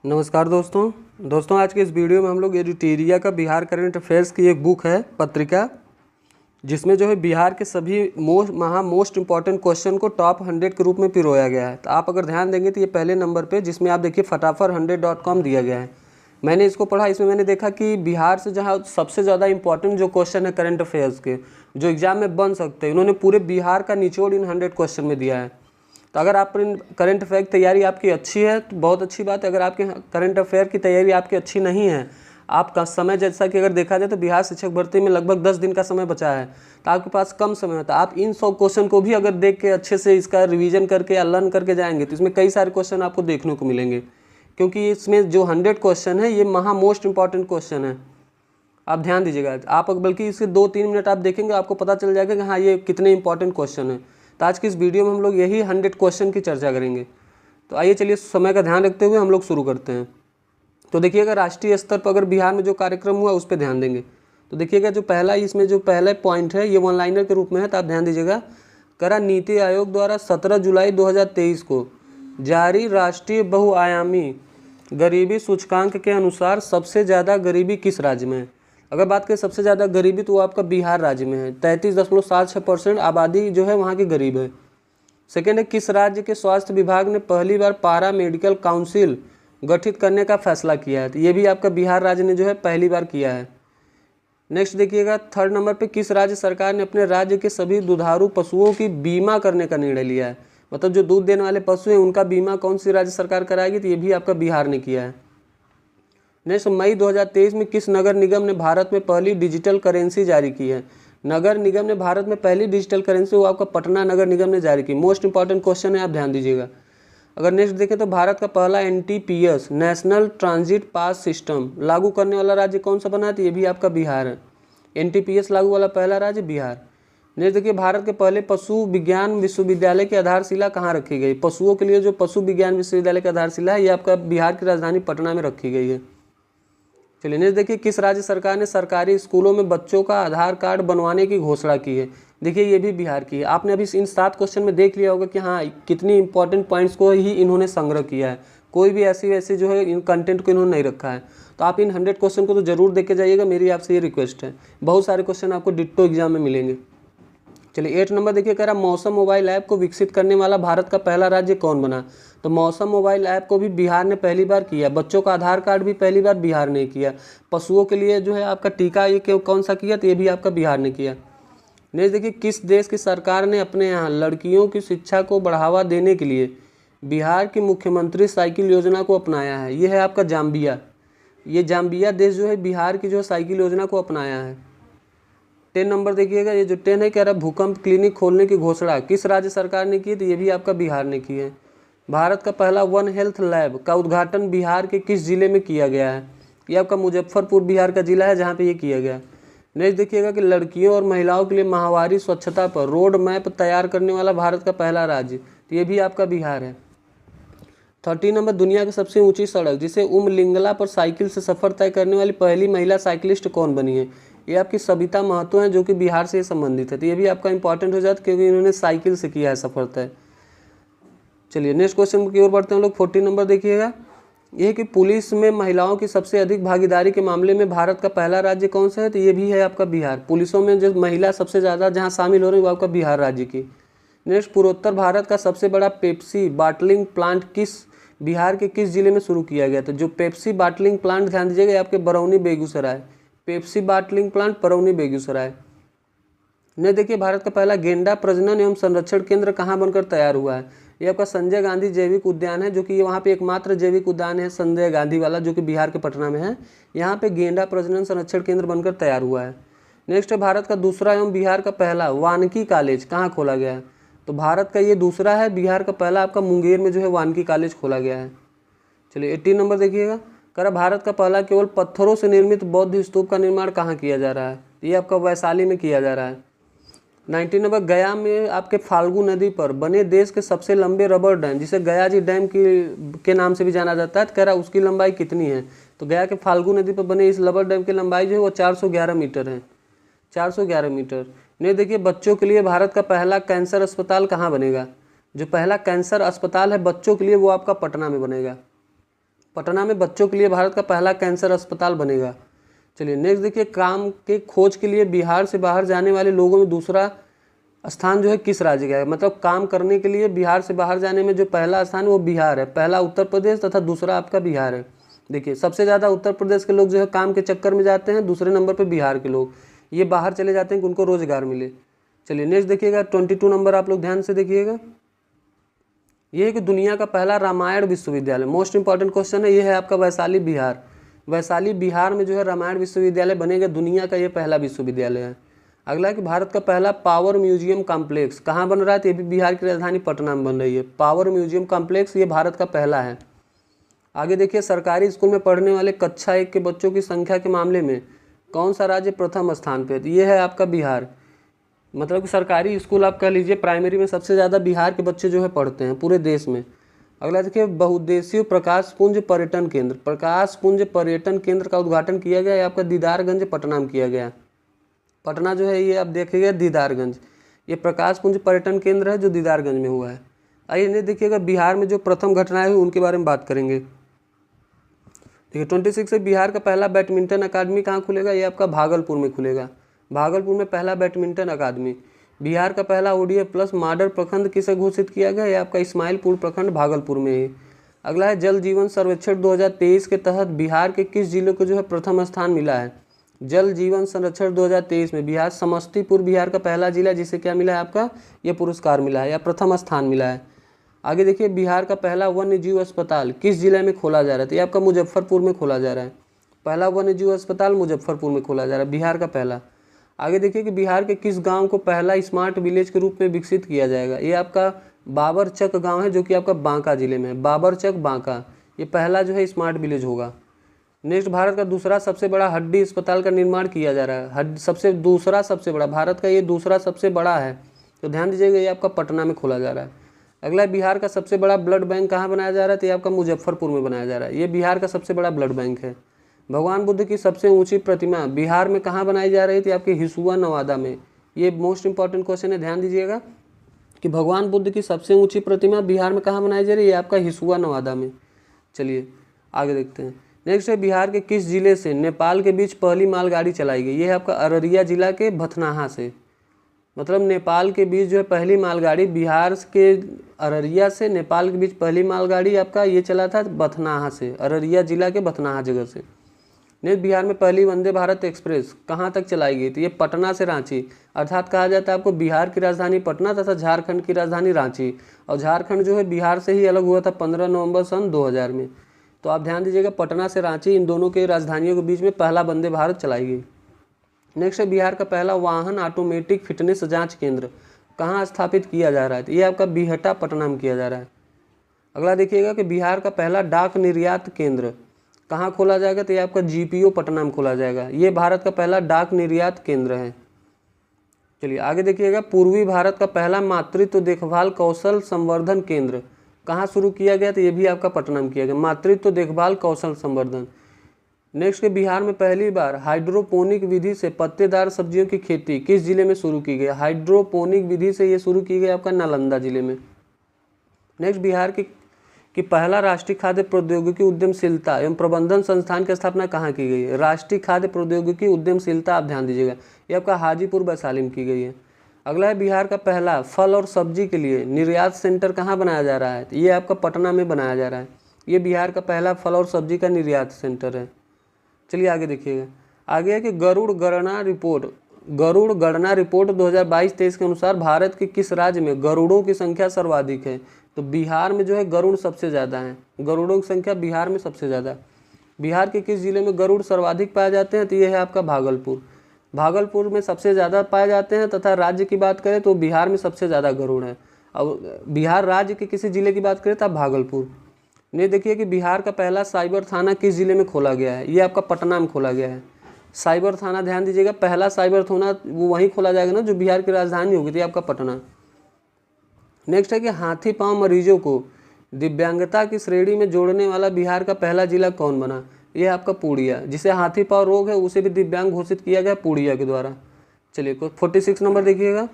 नमस्कार दोस्तों आज के इस वीडियो में हम लोग एडिटोरिया का बिहार करंट अफेयर्स की एक बुक है पत्रिका, जिसमें जो है बिहार के सभी मोस्ट इंपॉर्टेंट क्वेश्चन को टॉप 100 के रूप में पिरोया गया है। तो आप अगर ध्यान देंगे तो ये पहले नंबर पे, जिसमें आप देखिए फटाफट100.com दिया गया है। मैंने इसको पढ़ा, इसमें मैंने देखा कि बिहार से जहाँ सबसे ज़्यादा इंपॉर्टेंट जो क्वेश्चन है करंट अफेयर्स के, जो एग्जाम में बन सकते हैं, उन्होंने पूरे बिहार का निचोड़ इन 100 क्वेश्चन में दिया है। तो अगर आप करंट अफेयर की तैयारी आपकी अच्छी है तो बहुत अच्छी बात है। अगर आपके करंट अफेयर की तैयारी आपकी अच्छी नहीं है, आपका समय, जैसा कि अगर देखा जाए तो बिहार शिक्षक भर्ती में लगभग 10 दिन का समय बचा है, तो आपके पास कम समय होता है। आप इन 100 क्वेश्चन को भी अगर देख के अच्छे से इसका रिवीजन करके या लर्न करके जाएंगे तो इसमें कई सारे क्वेश्चन आपको देखने को मिलेंगे, क्योंकि इसमें जो 100 क्वेश्चन है ये मोस्ट इंपॉर्टेंट क्वेश्चन है। आप ध्यान दीजिएगा, आप बल्कि इसके 2-3 मिनट आप देखेंगे, आपको पता चल जाएगा कि हाँ ये कितने इंपॉर्टेंट क्वेश्चन है। तो आज की इस वीडियो में हम लोग यही 100 क्वेश्चन की चर्चा करेंगे। तो आइए चलिए समय का ध्यान रखते हुए हम लोग शुरू करते हैं। तो देखिएगा, राष्ट्रीय स्तर पर अगर बिहार में जो कार्यक्रम हुआ उस पर ध्यान देंगे। तो देखिएगा, जो पहला पॉइंट है ये वन लाइनर के रूप में है, तो आप ध्यान दीजिएगा। करा नीति आयोग द्वारा 17 जुलाई 2023 को जारी राष्ट्रीय बहुआयामी गरीबी सूचकांक के अनुसार सबसे ज़्यादा गरीबी किस राज्य में है। अगर बात करें सबसे ज़्यादा गरीबी, तो वो आपका बिहार राज्य में है। 33.76% आबादी जो है वहाँ की गरीब है। सेकेंड है, किस राज्य के स्वास्थ्य विभाग ने पहली बार पारा मेडिकल काउंसिल गठित करने का फैसला किया है। तो ये भी आपका बिहार राज्य ने जो है पहली बार किया है। नेक्स्ट देखिएगा, थर्ड नंबर पे, किस राज्य सरकार ने अपने राज्य के सभी दुधारू पशुओं की बीमा करने का निर्णय लिया है। मतलब जो दूध देने वाले पशु हैं उनका बीमा कौन सी राज्य सरकार कराएगी, तो ये भी आपका बिहार ने किया है। नेक्स्ट, मई 2023 में किस नगर निगम ने भारत में पहली डिजिटल करेंसी जारी की है। नगर निगम ने भारत में पहली डिजिटल करेंसी वो आपका पटना नगर निगम ने जारी की। मोस्ट इंपॉर्टेंट क्वेश्चन है, आप ध्यान दीजिएगा। अगर नेक्स्ट देखें तो भारत का पहला NTPS national transit pass system लागू करने वाला राज्य कौन सा बना है, तो ये भी आपका बिहार है। NTPS लागू वाला पहला राज्य बिहार। नेक्स्ट देखिए, भारत के पहले पशु विज्ञान विश्वविद्यालय की आधारशिला कहाँ रखी गई। पशुओं के लिए जो पशु विज्ञान विश्वविद्यालय की आधारशिला है ये आपका बिहार की राजधानी पटना में रखी गई है। चलिए नेक्स्ट देखिए, किस राज्य सरकार ने सरकारी स्कूलों में बच्चों का आधार कार्ड बनवाने की घोषणा की है। देखिए ये भी बिहार की है। आपने अभी इन 7 क्वेश्चन में देख लिया होगा कि हाँ कितनी इंपॉर्टेंट पॉइंट्स को ही इन्होंने संग्रह किया है। कोई भी ऐसी वैसी जो है इन कंटेंट को इन्होंने नहीं रखा है। तो आप इन 100 क्वेश्चन को तो जरूर देख के जाइएगा, मेरी आपसे ये रिक्वेस्ट है। बहुत सारे क्वेश्चन आपको डिट्टो एग्जाम में मिलेंगे। चलिए 8 नंबर देखिए, कह रहा मौसम मोबाइल ऐप को विकसित करने वाला भारत का पहला राज्य कौन बना। तो मौसम मोबाइल ऐप को भी बिहार ने पहली बार किया। बच्चों का आधार कार्ड भी पहली बार बिहार ने किया। पशुओं के लिए जो है आपका टीका ये कौन सा किया, तो ये भी आपका बिहार ने किया। नेक्स्ट देखिए, किस देश की सरकार ने अपने यहाँ लड़कियों की शिक्षा को बढ़ावा देने के लिए बिहार की मुख्यमंत्री साइकिल योजना को अपनाया है। ये है आपका जाम्बिया। ये जाम्बिया देश जो है बिहार की जो साइकिल योजना को अपनाया है। 10 नंबर देखिएगा, ये जो 10 है, कह रहा भूकंप क्लिनिक खोलने की घोषणा किस राज्य सरकार ने की, तो ये भी आपका बिहार ने की है। भारत का पहला वन हेल्थ लैब का उद्घाटन बिहार के किस जिले में किया गया है। ये आपका मुजफ्फरपुर बिहार का जिला है जहाँ पे ये किया गया। नेक्स्ट देखिएगा कि लड़कियों और महिलाओं के लिए माहवारी स्वच्छता पर रोड मैप तैयार करने वाला भारत का पहला राज्य, तो ये भी आपका बिहार है। 30 नंबर, दुनिया की सबसे ऊंची सड़क जिसे उमलिंगला पर साइकिल से सफर तय करने वाली पहली महिला साइकिलिस्ट कौन बनी है। ये आपकी सबिता महतो हैं जो कि बिहार से संबंधित है। तो ये भी आपका इंपॉर्टेंट हो जाता है क्योंकि इन्होंने साइकिल से किया है सफर तय। चलिए नेक्स्ट क्वेश्चन की ओर बढ़ते हैं लोग। 40 नंबर देखिएगा, ये है कि पुलिस में महिलाओं की सबसे अधिक भागीदारी के मामले में भारत का पहला राज्य कौन सा है, तो ये भी है आपका बिहार। पुलिसों में जो महिला सबसे ज़्यादा जहाँ शामिल हो रही है वो आपका बिहार राज्य की। नेक्स्ट, पूर्वोत्तर भारत का सबसे बड़ा पेप्सी बाटलिंग प्लांट बिहार के किस जिले में शुरू किया गया। तो जो पेप्सी बाटलिंग प्लांट, ध्यान दीजिएगा, आपके Barauni Begusarai. Pepsi bottling plant Barauni Begusarai. ने देखिए, भारत का पहला गेंडा प्रजनन एवं संरक्षण केंद्र कहाँ बनकर तैयार हुआ है। ये आपका संजय गांधी जैविक उद्यान है, जो कि वहाँ पे एकमात्र जैविक उद्यान है संजय गांधी वाला, जो कि बिहार के पटना में है। यहाँ पे गेंडा प्रजनन संरक्षण केंद्र बनकर तैयार हुआ है। नेक्स्ट है, भारत का दूसरा एवं बिहार का पहला वानिकी कॉलेज कहाँ खोला गया है। तो भारत का ये दूसरा है, बिहार का पहला आपका मुंगेर में जो है वानिकी कॉलेज खोला गया है। चलिए 18 नंबर देखिएगा, कह रहा भारत का पहला केवल पत्थरों से निर्मित बौद्ध स्तूप का निर्माण कहाँ किया जा रहा है। ये आपका वैशाली में किया जा रहा है। 19 नंबर, गया में आपके फाल्गु नदी पर बने देश के सबसे लंबे रबर डैम, जिसे गया जी डैम के नाम से भी जाना जाता है, तो कह रहा उसकी लंबाई कितनी है। तो गया के फाल्गु नदी पर बने इस रबर डैम की लंबाई जो है वो 411 मीटर है। 411 मीटर। नहीं देखिए, बच्चों के लिए भारत का पहला कैंसर अस्पताल कहाँ बनेगा। जो पहला कैंसर अस्पताल है बच्चों के लिए वो आपका पटना में बनेगा। पटना में बच्चों के लिए भारत का पहला कैंसर अस्पताल बनेगा। चलिए नेक्स्ट देखिए, काम के खोज के लिए बिहार से बाहर जाने वाले लोगों में दूसरा स्थान जो है किस राज्य का है। मतलब काम करने के लिए बिहार से बाहर जाने में जो पहला स्थान वो बिहार है, पहला उत्तर प्रदेश तथा दूसरा आपका बिहार है। देखिए सबसे ज़्यादा उत्तर प्रदेश के लोग जो है काम के चक्कर में जाते हैं, दूसरे नंबर पर बिहार के लोग ये बाहर चले जाते हैं कि उनको रोजगार मिले। चलिए नेक्स्ट देखिएगा 22 नंबर, आप लोग ध्यान से देखिएगा, ये है कि दुनिया का पहला रामायण विश्वविद्यालय, मोस्ट इंपॉर्टेंट क्वेश्चन है, ये है आपका वैशाली बिहार। वैशाली बिहार में जो है रामायण विश्वविद्यालय बनेगा, दुनिया का ये पहला विश्वविद्यालय है। अगला है कि भारत का पहला पावर म्यूजियम कॉम्प्लेक्स कहाँ बन रहा है, तो ये भी बिहार की राजधानी पटना में बन रही है। पावर म्यूजियम कॉम्प्लेक्स ये भारत का पहला है। आगे देखिए, सरकारी स्कूल में पढ़ने वाले कक्षा 1 के बच्चों की संख्या के मामले में कौन सा राज्य प्रथम स्थान पे है, तो ये है आपका बिहार। मतलब कि सरकारी स्कूल आप कह लीजिए प्राइमरी में सबसे ज़्यादा बिहार के बच्चे जो है पढ़ते हैं पूरे देश में। अगला देखिए, बहुउद्देशीय प्रकाश पुंज पर्यटन केंद्र, प्रकाश पुंज पर्यटन केंद्र का उद्घाटन किया गया है आपका दीदारगंज पटना में किया गया। पटना जो है ये आप देखिएगा दीदारगंज, ये प्रकाश पुंज पर्यटन केंद्र है जो दीदारगंज में हुआ है। आइए नहीं देखिएगा, बिहार में जो प्रथम घटनाएं हुई उनके बारे में बात करेंगे। देखिए 26 से बिहार का पहला बैडमिंटन अकादमी कहाँ खुलेगा, ये आपका भागलपुर में खुलेगा। भागलपुर में पहला बैडमिंटन अकादमी। बिहार का पहला ODI प्लस मॉडल प्रखंड किसे घोषित किया गया, ये आपका इस्माइलपुर प्रखंड भागलपुर में है। अगला है जल जीवन सर्वेक्षण 2023 के तहत बिहार के किस जिले को जो है प्रथम स्थान मिला है। जल जीवन संरक्षण 2023 में बिहार समस्तीपुर बिहार का पहला जिला है जिसे क्या मिला है आपका ये पुरस्कार मिला है या प्रथम स्थान मिला है। आगे देखिए, बिहार का पहला वन्य जीव अस्पताल किस जिले में खोला जा रहा है, तो ये आपका मुजफ्फरपुर में खोला जा रहा है। पहला वन्य जीव अस्पताल मुजफ्फरपुर में खोला जा रहा है, बिहार का पहला। आगे देखिए कि बिहार के किस गांव को पहला स्मार्ट विलेज के रूप में विकसित किया जाएगा, ये आपका बाबरचक गांव है जो कि आपका बांका जिले में है। बाबरचक बांका ये पहला जो है स्मार्ट विलेज होगा। नेक्स्ट, भारत का दूसरा सबसे बड़ा हड्डी अस्पताल का निर्माण किया जा रहा है। दूसरा सबसे बड़ा भारत का ये दूसरा सबसे बड़ा है, तो ध्यान दीजिएगा ये आपका पटना में खोला जा रहा है। अगला, बिहार का सबसे बड़ा ब्लड बैंक कहाँ बनाया जा रहा है, तो ये आपका मुजफ्फरपुर में बनाया जा रहा है। ये बिहार का सबसे बड़ा ब्लड बैंक है। भगवान बुद्ध की सबसे ऊंची प्रतिमा बिहार में कहाँ बनाई जा रही थी, आपके हिसुआ नवादा में। ये मोस्ट इंपॉर्टेंट क्वेश्चन है, ध्यान दीजिएगा कि भगवान बुद्ध की सबसे ऊंची प्रतिमा बिहार में कहाँ बनाई जा रही है, ये आपका हिसुआ नवादा में। चलिए आगे देखते हैं। नेक्स्ट है, बिहार के किस जिले से नेपाल के बीच पहली मालगाड़ी चलाई गई, ये है आपका अररिया जिला के भथनाहा से। मतलब नेपाल के बीच जो है पहली मालगाड़ी बिहार के अररिया से नेपाल के बीच पहली मालगाड़ी आपका ये चला था भथनाहा से, अररिया जिला के भथनाहा जगह से। नेक्स्ट, बिहार में पहली वंदे भारत एक्सप्रेस कहाँ तक चलाई गई थी, ये पटना से रांची, अर्थात कहा जाता है आपको बिहार की राजधानी पटना तथा झारखंड की राजधानी रांची। और झारखंड जो है बिहार से ही अलग हुआ था 15 नवंबर सन 2000 में। तो आप ध्यान दीजिएगा पटना से रांची इन दोनों के राजधानियों के बीच में पहला वंदे भारत चलाई गई। नेक्स्ट है, बिहार का पहला वाहन ऑटोमेटिक फिटनेस जांच केंद्र कहाँ स्थापित किया जा रहा है, तो ये आपका बिहटा पटना में किया जा रहा है। अगला देखिएगा कि बिहार का पहला डाक निर्यात केंद्र कहाँ खोला जाएगा, तो ये आपका GPO पटना में खोला जाएगा। ये भारत का पहला डाक निर्यात केंद्र है। चलिए आगे देखिएगा, पूर्वी भारत का पहला मातृत्व देखभाल कौशल संवर्धन केंद्र कहाँ शुरू किया गया, तो ये भी आपका पटना में किया गया, मातृत्व देखभाल कौशल संवर्धन। नेक्स्ट के, बिहार में पहली बार हाइड्रोपोनिक विधि से पत्तेदार सब्जियों की खेती किस जिले में शुरू की गई, हाइड्रोपोनिक विधि से ये शुरू की गई आपका नालंदा जिले में। नेक्स्ट, बिहार की पहला राष्ट्रीय खाद्य प्रौद्योगिकी उद्यमशीलता एवं प्रबंधन संस्थान की स्थापना कहाँ की गई है, राष्ट्रीय खाद्य प्रौद्योगिकी उद्यमशीलता, आप ध्यान दीजिएगा ये आपका हाजीपुर वैशाली में की गई है। अगला है, बिहार का पहला फल और सब्जी के लिए निर्यात सेंटर कहाँ बनाया जा रहा है, ये आपका पटना में बनाया जा रहा है। ये बिहार का पहला फल और सब्जी का निर्यात सेंटर है। चलिए आगे देखिएगा, आगे है कि गरुड़ गणना रिपोर्ट 2022-23 के अनुसार भारत के किस राज्य में गरुड़ों की संख्या सर्वाधिक है, तो बिहार में जो है गरुड़ सबसे ज़्यादा है, गरुड़ों की संख्या बिहार में सबसे ज़्यादा। बिहार के किस जिले में गरुड़ सर्वाधिक पाए जाते हैं, तो ये है आपका भागलपुर। भागलपुर में सबसे ज़्यादा पाए जाते हैं, तथा राज्य की बात करें तो बिहार में सबसे ज़्यादा गरुड़ है। अब बिहार राज्य के किसी जिले की बात करें तो आप भागलपुर। नहीं देखिए कि बिहार का पहला साइबर थाना किस जिले में खोला गया है, ये आपका पटना में खोला गया है। साइबर थाना ध्यान दीजिएगा, पहला साइबर थाना वो वहीं खोला जाएगा ना जो बिहार की राजधानी होगी थी आपका पटना। नेक्स्ट है कि हाथी पांव मरीजों को दिव्यांगता की श्रेणी में जोड़ने वाला बिहार का पहला जिला कौन बना, ये आपका पूर्णिया। जिसे हाथी पांव रोग है उसे भी दिव्यांग घोषित किया गया पूर्णिया के द्वारा। चलिए 46 नंबर देखिएगा,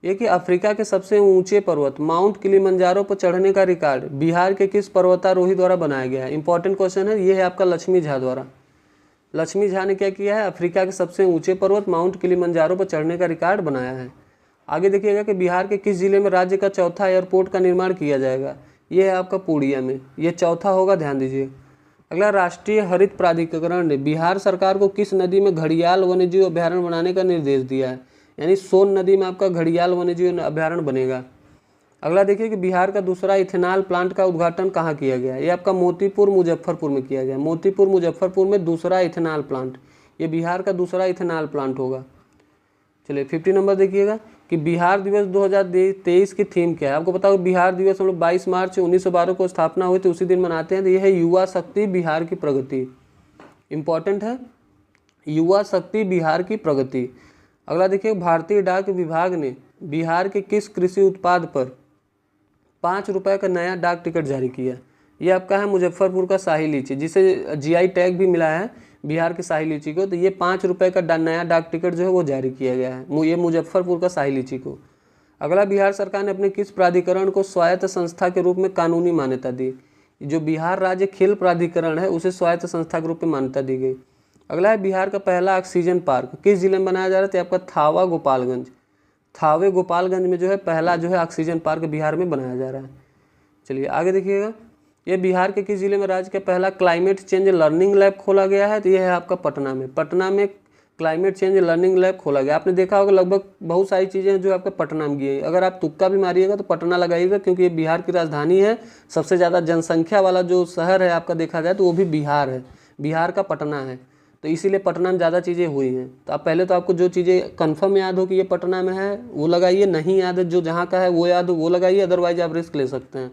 ये कि अफ्रीका के सबसे ऊंचे पर्वत माउंट किलिमंजारो पर चढ़ने का रिकॉर्ड बिहार के किस पर्वतारोही द्वारा बनाया गया है। इंपॉर्टेंट क्वेश्चन है, ये है आपका लक्ष्मी झा द्वारा। लक्ष्मी झा ने क्या किया है, अफ्रीका के सबसे ऊंचे पर्वत माउंट किलिमंजारो पर चढ़ने का रिकॉर्ड बनाया है। आगे देखिएगा कि बिहार के किस जिले में राज्य का चौथा एयरपोर्ट का निर्माण किया जाएगा। ये है आपका पूर्णिया में, ये चौथा होगा, ध्यान दीजिए। अगला, राष्ट्रीय हरित प्राधिकरण ने बिहार सरकार को किस नदी में घड़ियाल वन्यजीव अभ्यारण्य बनाने का निर्देश दिया है। यानी सोन नदी में आपका घड़ियाल वन्यजीव अभ्यारण्य बनेगा। अगला देखिए कि बिहार का दूसरा इथेनॉल प्लांट का उद्घाटन कहाँ किया गया। ये आपका मोतीपुर मुजफ्फरपुर में किया गया। मोतीपुर मुजफ्फरपुर में दूसरा इथेनॉल प्लांट, ये बिहार का दूसरा इथेनॉल प्लांट होगा। चलिए 50 नंबर देखिएगा कि बिहार दिवस 2023 की थीम क्या है। आपको बताओ बिहार दिवस हम लोग 22 मार्च 1912 को स्थापना हुई थी, उसी दिन मनाते हैं। तो यह है युवा शक्ति बिहार की प्रगति। इंपॉर्टेंट है, युवा शक्ति बिहार की प्रगति। अगला देखिए, भारतीय डाक विभाग ने बिहार के किस कृषि उत्पाद पर 5 रुपये का नया डाक टिकट जारी किया। ये आपका है मुजफ्फरपुर का शाही लीची, जिसे जीआई टैग भी मिला है बिहार के शाही लीची को। तो ये 5 रुपये का नया डाक टिकट जो है वो जारी किया गया है, ये मुजफ्फरपुर का शाही लीची को। अगला, बिहार सरकार ने अपने किस प्राधिकरण को स्वायत्त संस्था के रूप में कानूनी मान्यता दी। जो बिहार राज्य खेल प्राधिकरण है उसे स्वायत्त संस्था के रूप में मान्यता दी गई। अगला है, बिहार का पहला ऑक्सीजन पार्क किस जिले में बनाया जा रहा है। तो आपका थावा गोपालगंज, थावे गोपालगंज में जो है पहला जो है ऑक्सीजन पार्क बिहार में बनाया जा रहा है। चलिए आगे देखिएगा, ये बिहार के किस जिले में राज्य का पहला क्लाइमेट चेंज लर्निंग लैब खोला गया है। तो यह है आपका पटना में। पटना में क्लाइमेट चेंज लर्निंग लैब खोला गया। आपने देखा होगा लगभग बहुत सारी चीज़ें जो आपके पटना में गई। अगर आप तुक्का भी मारिएगा तो पटना लगाइएगा, क्योंकि ये बिहार की राजधानी है। सबसे ज़्यादा जनसंख्या वाला जो शहर है आपका देखा जाए तो वो भी बिहार है, बिहार का पटना है। तो इसीलिए पटना में ज़्यादा चीज़ें हुई हैं। तो आप पहले तो आपको जो चीज़ें कन्फर्म याद हो कि ये पटना में है वो लगाइए, नहीं याद है जो जहाँ का है वो याद हो वो लगाइए, अदरवाइज आप रिस्क ले सकते हैं।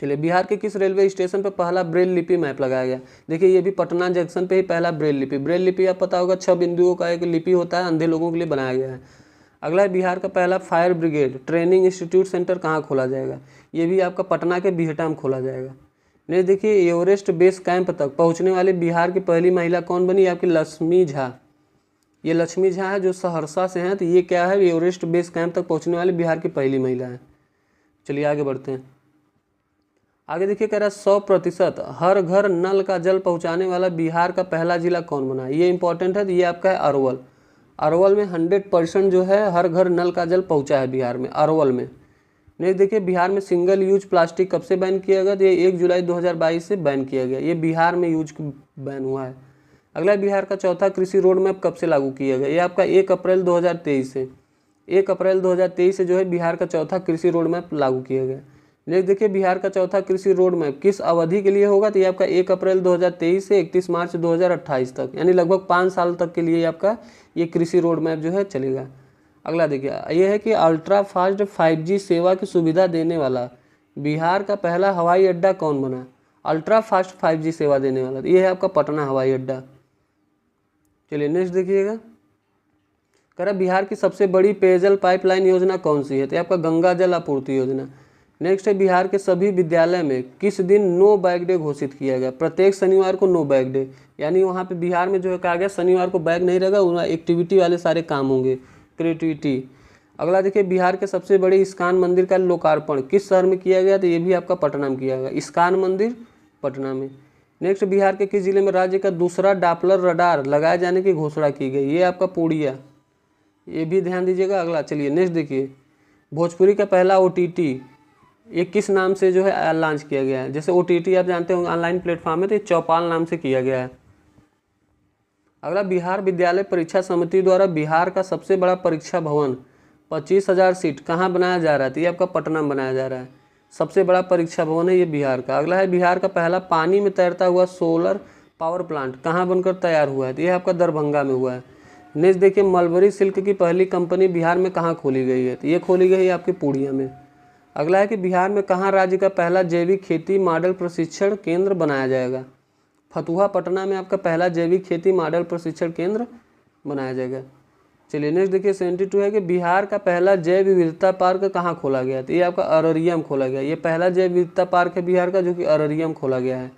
चलिए, बिहार के किस रेलवे स्टेशन पर पहला ब्रेल लिपि मैप लगाया गया। देखिए ये भी पटना जंक्शन पे ही पहला ब्रेल लिपि। ब्रेल लिपि आप पता होगा 6 बिंदुओं का एक लिपि होता है, अंधे लोगों के लिए बनाया गया है। अगला है, बिहार का पहला fire brigade training institute centre कहाँ खोला जाएगा। ये भी आपका पटना के बिहटा में खोला जाएगा। नहीं देखिए, एवरेस्ट बेस कैंप तक पहुँचने वाली बिहार की पहली महिला कौन बनी। आपकी लक्ष्मी झा। ये लक्ष्मी झा है जो सहरसा से हैं। तो ये क्या है, एवरेस्ट बेस कैंप तक पहुँचने वाली बिहार की पहली महिला है। चलिए आगे बढ़ते हैं। आगे देखिए, कह रहा है 100% हर घर नल का जल पहुंचाने वाला बिहार का पहला जिला कौन बना। ये इंपॉर्टेंट है। तो ये आपका है अरवल। अरवल में 100% जो है हर घर नल का जल पहुंचा है बिहार में, अरवल में। नेक्स्ट देखिए, बिहार में सिंगल यूज प्लास्टिक कब से बैन किया गया। तो ये 1 जुलाई 2022 से बैन किया गया। ये बिहार में यूज बैन हुआ है। अगला, बिहार का चौथा कृषि रोड मैप कब से लागू किया गया। ये आपका 1 अप्रैल 2023 से, 1 अप्रैल 2023 से जो है बिहार का चौथा कृषि रोड मैप लागू किया गया। नेक्स्ट देखिए, बिहार का चौथा कृषि रोड मैप किस अवधि के लिए होगा। तो ये आपका 1 अप्रैल 2023 से 31 मार्च 2028 तक, यानी लगभग 5 साल तक के लिए आपका ये कृषि रोड मैप जो है चलेगा। अगला देखिए, ये है कि अल्ट्रा फास्ट 5G सेवा की सुविधा देने वाला बिहार का पहला हवाई अड्डा कौन बना। अल्ट्रा फास्ट 5G सेवा देने वाला ये है आपका पटना हवाई अड्डा। चलिए नेक्स्ट देखिएगा, कह रहा बिहार की सबसे बड़ी पेयजल पाइपलाइन योजना कौन सी है। तो आपका गंगा जल आपूर्ति योजना। नेक्स्ट है, बिहार के सभी विद्यालय में किस दिन नो बैग डे घोषित किया गया। प्रत्येक शनिवार को नो बैग डे, यानी वहाँ पे बिहार में जो है कहा गया शनिवार को बैग नहीं रहेगा, वहाँ एक्टिविटी वाले सारे काम होंगे, क्रिएटिविटी। अगला देखिए, बिहार के सबसे बड़े इस्कॉन मंदिर का लोकार्पण किस शहर में किया गया। तो ये भी आपका पटना में किया गया, इस्कॉन मंदिर पटना में। नेक्स्ट, बिहार के किस जिले में राज्य का दूसरा डॉपलर रडार लगाए जाने की घोषणा की गई। ये आपका पूर्णिया, ये भी ध्यान दीजिएगा। अगला चलिए नेक्स्ट देखिए, भोजपुरी का पहला OTT ये किस नाम से जो है लॉन्च किया गया है। जैसे OTT आप जानते होंगे ऑनलाइन प्लेटफॉर्म है, तो ये चौपाल नाम से किया गया है। अगला, बिहार विद्यालय परीक्षा समिति द्वारा बिहार का सबसे बड़ा परीक्षा भवन 25,000 सीट कहाँ बनाया जा रहा है। तो ये आपका पटना में बनाया जा रहा है, सबसे बड़ा परीक्षा भवन है ये बिहार का। अगला है, बिहार का पहला पानी में तैरता हुआ सोलर पावर प्लांट कहाँ बनकर तैयार हुआ है। तो ये आपका दरभंगा में हुआ है। नेक्स्ट देखिए, मलबरी सिल्क की पहली कंपनी बिहार में कहाँ खोली गई है। तो ये खोली गई है आपके पूर्णिया में। अगला है कि बिहार में कहाँ राज्य का पहला जैविक खेती मॉडल प्रशिक्षण केंद्र बनाया जाएगा। फतुहा पटना में आपका पहला जैविक खेती मॉडल प्रशिक्षण केंद्र बनाया जाएगा। चलिए नेक्स्ट देखिए, 72 है कि बिहार का पहला जैव विविधता पार्क कहाँ खोला गया। तो ये आपका अररिया में खोला गया। ये पहला जैव विविधता पार्क है बिहार का, जो कि अररिया में खोला गया है।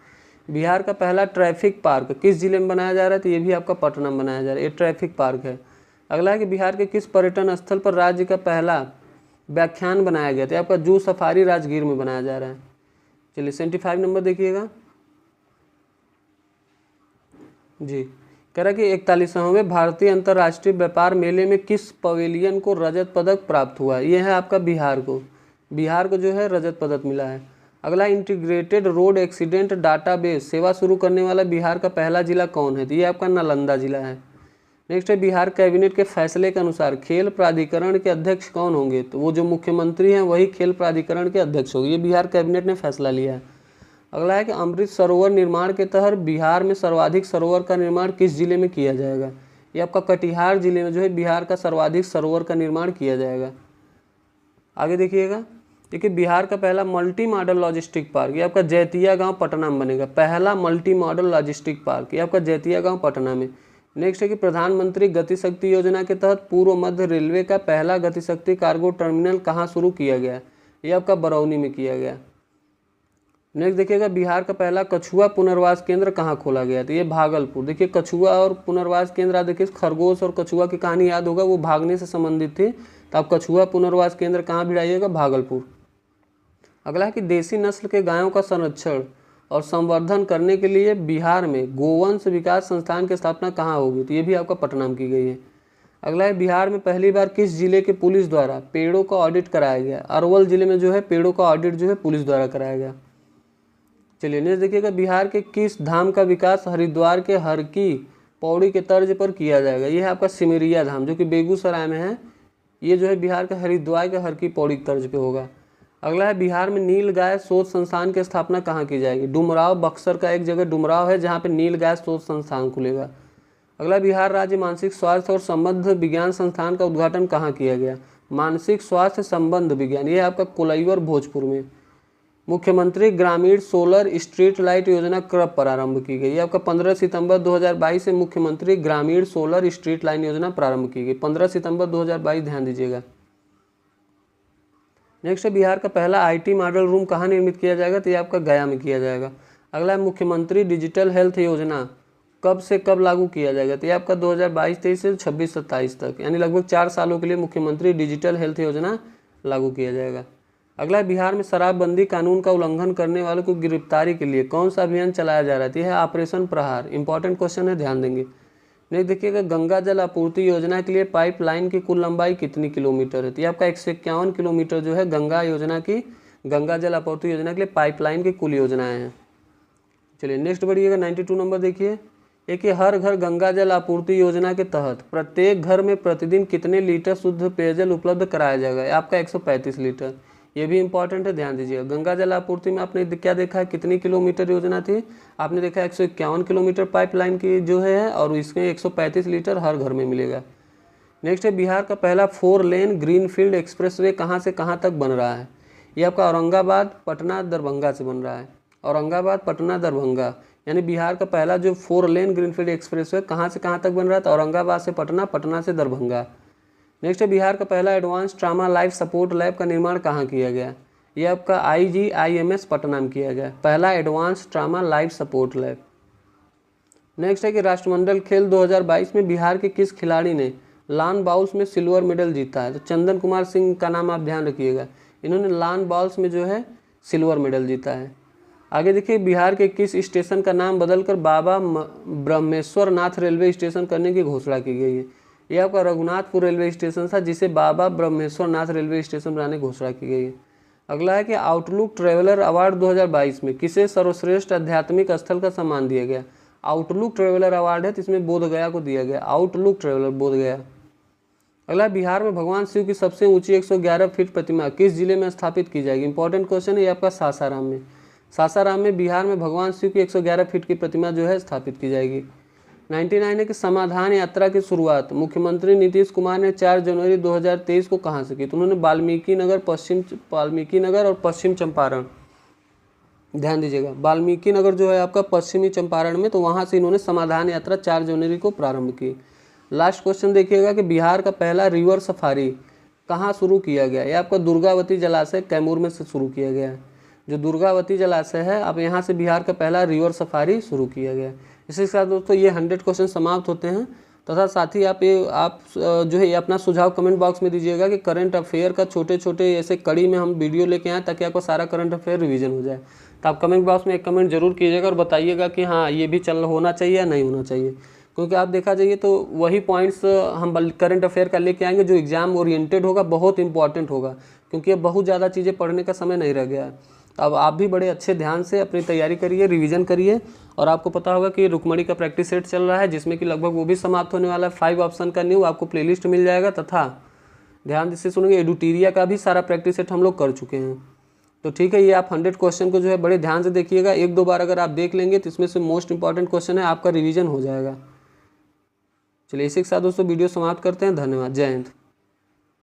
बिहार का पहला ट्रैफिक पार्क किस जिले में बनाया जा रहा है। तो ये भी आपका पटना में बनाया जा रहा है, ये ट्रैफिक पार्क है। अगला है कि बिहार के किस पर्यटन स्थल पर राज्य का पहला व्याख्यान बनाया गया था? आपका जू सफारी राजगीर में बनाया जा रहा है। चलिए 75 नंबर देखिएगा जी। कह रहा कि 41वें भारतीय अंतर्राष्ट्रीय व्यापार मेले में किस पवेलियन को रजत पदक प्राप्त हुआ? ये है आपका बिहार को जो है रजत पदक मिला है। अगला, इंटीग्रेटेड रोड एक्सीडेंट डाटाबेस सेवा शुरू करने वाला बिहार का पहला जिला कौन है? तो ये आपका नालंदा जिला है। नेक्स्ट है, बिहार कैबिनेट के फैसले के अनुसार खेल प्राधिकरण के अध्यक्ष कौन होंगे? तो वो जो मुख्यमंत्री हैं वही खेल प्राधिकरण के अध्यक्ष होंगे। ये बिहार कैबिनेट ने फैसला लिया है। अगला है कि अमृत सरोवर निर्माण के तहत बिहार में सर्वाधिक सरोवर का निर्माण किस जिले में किया जाएगा? ये आपका कटिहार जिले में जो है बिहार का सर्वाधिक सरोवर का निर्माण किया जाएगा। आगे देखिएगा, देखिए बिहार का पहला मल्टी मॉडल लॉजिस्टिक पार्क ये आपका जैतिया गांव पटना में बनेगा। पहला मल्टी मॉडल लॉजिस्टिक पार्क ये आपका जैतिया गांव पटना में। नेक्स्ट है कि प्रधानमंत्री गति शक्ति योजना के तहत पूर्व मध्य रेलवे का पहला गति शक्ति कार्गो टर्मिनल कहाँ शुरू किया गया? ये आपका बरौनी में किया गया। नेक्स्ट देखिएगा, बिहार का पहला कछुआ पुनर्वास केंद्र कहाँ खोला गया? तो ये भागलपुर। देखिए कछुआ और पुनर्वास केंद्र, आप देखिए खरगोश और कछुआ की कहानी याद होगा, वो भागने से संबंधित थी। तो आप कछुआ पुनर्वास केंद्र कहाँ भिड़ाइएगा? भागलपुर। अगला है कि देसी नस्ल के गायों का संरक्षण और संवर्धन करने के लिए बिहार में गोवंश विकास संस्थान की स्थापना कहाँ होगी? तो ये भी आपका पटना में की गई है। अगला है, बिहार में पहली बार किस जिले के पुलिस द्वारा पेड़ों का ऑडिट कराया गया? अरवल जिले में जो है पेड़ों का ऑडिट जो है पुलिस द्वारा कराया गया। चलिए नेक्स्ट देखिएगा, बिहार के किस धाम का विकास हरिद्वार के हर की पौड़ी के तर्ज पर किया जाएगा? यह है आपका सिमरिया धाम जो कि बेगूसराय में है। ये जो है बिहार के हरिद्वार के हर की पौड़ी के तर्ज पे होगा। अगला है, बिहार में नील गाय शोध संस्थान की स्थापना कहाँ की जाएगी? डुमराव, बक्सर का एक जगह डुमराव है जहाँ पे नील गाय शोध संस्थान खुलेगा। अगला, बिहार राज्य मानसिक स्वास्थ्य और संबंध विज्ञान संस्थान का उद्घाटन कहाँ किया गया? मानसिक स्वास्थ्य संबंध विज्ञान ये आपका कोलैवर भोजपुर में। मुख्यमंत्री ग्रामीण सोलर स्ट्रीट लाइट योजना कब प्रारंभ की गई? आपका 15 सितंबर 2022 से मुख्यमंत्री ग्रामीण सोलर स्ट्रीट लाइन योजना प्रारंभ की गई। 15 सितंबर 2022 ध्यान दीजिएगा। नेक्स्ट है, बिहार का पहला आईटी मॉडल रूम कहाँ निर्मित किया जाएगा? तो ये आपका गया में किया जाएगा। अगला है, मुख्यमंत्री डिजिटल हेल्थ योजना कब से कब लागू किया जाएगा? तो ये आपका 2022-23 से 26-27 तक, यानी लगभग 4 सालों के लिए मुख्यमंत्री डिजिटल हेल्थ योजना लागू किया जाएगा। अगला है, बिहार में शराबबंदी कानून का उल्लंघन करने वालों को गिरफ्तारी के लिए कौन सा अभियान चलाया जा रहा है? तो यह है ऑपरेशन प्रहार। इंपॉर्टेंट क्वेश्चन है, ध्यान देंगे। नहीं देखिएगा, गंगा जल आपूर्ति योजना के लिए पाइपलाइन की कुल लंबाई कितनी किलोमीटर है? तो ये आपका 151 किलोमीटर जो है गंगा जल आपूर्ति योजना के लिए पाइपलाइन की कुल योजनाएं हैं। चलिए नेक्स्ट बढ़िएगा, 92 नंबर देखिए। एक हर घर गंगा जल आपूर्ति योजना के तहत प्रत्येक घर में प्रतिदिन कितने लीटर शुद्ध पेयजल उपलब्ध कराया जाएगा? आपका 135 लीटर। ये भी इंपॉर्टेंट है, ध्यान दीजिएगा। गंगा जल आपूर्ति में आपने क्या देखा है, कितनी किलोमीटर योजना थी? आपने देखा 151 किलोमीटर पाइपलाइन की जो है, और इसमें 135 लीटर हर घर में मिलेगा। नेक्स्ट है, बिहार का पहला 4 लेन ग्रीनफील्ड एक्सप्रेसवे कहाँ से कहाँ तक बन रहा है? ये आपका औरंगाबाद पटना दरभंगा से बन रहा है। औरंगाबाद पटना दरभंगा, यानी बिहार का पहला जो 4 लेन ग्रीनफील्ड एक्सप्रेसवे कहाँ से कहाँ तक बन रहा है? तो औरंगाबाद से पटना, पटना से दरभंगा। नेक्स्ट है, बिहार का पहला advance trauma life support lab का निर्माण कहाँ किया गया? ये आपका IGIMS पटना में किया गया, पहला advance trauma life support lab. Next है कि राष्ट्रमंडल खेल 2022 में बिहार के किस खिलाड़ी ने लॉन बाउल्स में सिल्वर मेडल जीता है? तो चंदन कुमार सिंह का नाम आप ध्यान रखिएगा, इन्होंने लॉन बाउल्स में जो है सिल्वर मेडल जीता है। आगे देखिए, बिहार के किस स्टेशन का नाम बदलकर बाबा ब्रह्मेश्वर नाथ रेलवे स्टेशन करने की घोषणा की गई है? ये आपका रघुनाथपुर रेलवे स्टेशन था जिसे बाबा ब्रह्मेश्वर नाथ रेलवे स्टेशन बनाने की घोषणा की गई है। अगला है कि आउटलुक ट्रेवलर अवार्ड 2022 में किसे सर्वश्रेष्ठ आध्यात्मिक स्थल का सम्मान दिया गया? आउटलुक ट्रेवलर अवार्ड है तो इसमें बोधगया को दिया गया, आउटलुक ट्रेवलर बोधगया। अगला, बिहार में भगवान शिव की सबसे ऊंची 111 फीट प्रतिमा किस जिले में स्थापित की जाएगी? इंपॉर्टेंट क्वेश्चन है ये आपका सासाराम में। सासाराम में बिहार में भगवान शिव की 111 फीट की प्रतिमा जो है स्थापित की जाएगी। 99 है कि समाधान यात्रा की शुरुआत मुख्यमंत्री नीतीश कुमार ने 4 जनवरी 2023 को कहाँ से की? तो उन्होंने वाल्मीकि नगर और पश्चिम चंपारण, ध्यान दीजिएगा, वाल्मीकि नगर जो है आपका पश्चिमी चंपारण में, तो वहाँ से इन्होंने समाधान यात्रा 4 जनवरी को प्रारंभ की। लास्ट क्वेश्चन देखिएगा कि बिहार का पहला रिवर सफारी कहाँ शुरू किया गया? ये आपका दुर्गावती जलाशय कैमूर में से शुरू किया गया है। जो दुर्गावती जलाशय है, अब यहाँ से बिहार का पहला रिवर सफारी शुरू किया गया है। इसी के साथ दोस्तों ये 100 क्वेश्चन समाप्त होते हैं। तथा साथ ही आप जो है ये अपना सुझाव कमेंट बॉक्स में दीजिएगा कि करंट अफेयर का छोटे छोटे ऐसे कड़ी में हम वीडियो लेके आएँ ताकि आपको सारा करंट अफेयर रिवीजन हो जाए। तो आप कमेंट बॉक्स में एक कमेंट जरूर कीजिएगा और बताइएगा कि हाँ ये भी होना चाहिए या नहीं होना चाहिए, क्योंकि आप देखा जाइए तो वही पॉइंट्स हम करंट अफेयर का लेके आएंगे जो एग्जाम ओरिएंटेड होगा, बहुत इंपॉर्टेंट होगा, क्योंकि अब बहुत ज़्यादा चीज़ें पढ़ने का समय नहीं रह गया है। तो अब आप भी बड़े अच्छे ध्यान से अपनी तैयारी करिए, रिवीजन करिए। और आपको पता होगा कि रुक्मणी का प्रैक्टिस सेट चल रहा है जिसमें कि लगभग वो भी समाप्त होने वाला है। 5 ऑप्शन का न्यू आपको प्लेलिस्ट मिल जाएगा, तथा ध्यान से सुनेंगे एडुटीरिया का भी सारा प्रैक्टिस सेट हम लोग कर चुके हैं। तो ठीक है, ये आप 100 क्वेश्चन को जो है बड़े ध्यान से देखिएगा। 1-2 बार अगर आप देख लेंगे तो इसमें से मोस्ट इंपॉर्टेंट क्वेश्चन है, आपका रिवीजन हो जाएगा। चलिए इसी के साथ दोस्तों वीडियो समाप्त करते हैं। धन्यवाद, जय हिंद।